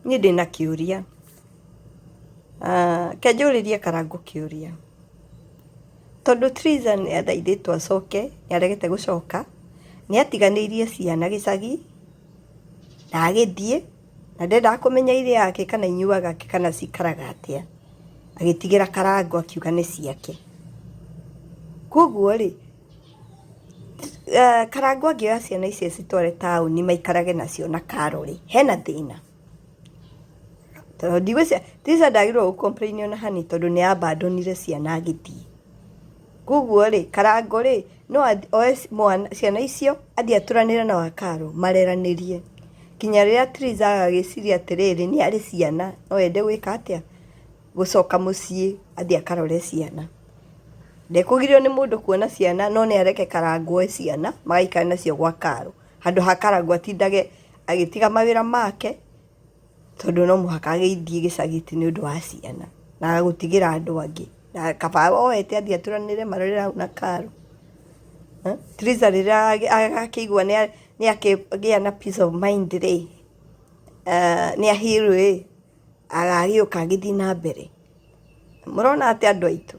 Niĩ ndĩna kĩũria. Kenjũrĩrie Karangu kĩũria. Tondũ Triza nĩathaithĩtwo acoke, nĩaregete gũcoka, nĩatiganĩirie ciana gĩcagi, na agĩthiĩ, na ndendaga kũmenya irĩ yake kana inyuaga ake kana cikaraga atĩa. Agĩtigĩra Karangu akiuga nĩ ciake. Koguo rĩ, Karangu angĩoya ciana icio citware taũni maikarage nacio na Karo rĩ, hena thĩna. Tondũ ndigwĩciria, Triza ndagĩrĩirwo gũ complain ona hanini tondũ nĩ abandonire ciana agĩthiĩ. Koguo rĩ, Karangu rĩ, no oe ciana icio athiĩ atũranĩre na wa Karo mareranĩrie. Kinya rĩrĩa Triza agagĩciria atĩrĩrĩ nĩ arĩ ciana, no ende gwĩka atĩa? Gũcoka mũciĩ athiĩ akarore ciana. Ndekũgirio nĩ mũndũ kuona ciana, no nĩareke Karangu oe ciana magaikara nacio gwa Karo. Handũ ha Karangu atindage agĩtiga mawĩra make, tondũ no mũhaka agĩthiĩ gĩcagi nĩ ũndũ wa ciana. Na gũtigĩra andũ angĩ. Na kaba oete athiĩ atũranĩre marore hau na Karo. Triza rĩrĩa agakĩigua nĩakĩgĩa na peace of mind rĩ, nĩahirũ rĩ, agagĩũka agĩthiĩ na mbere. Mũrona atĩ andũ aitũ.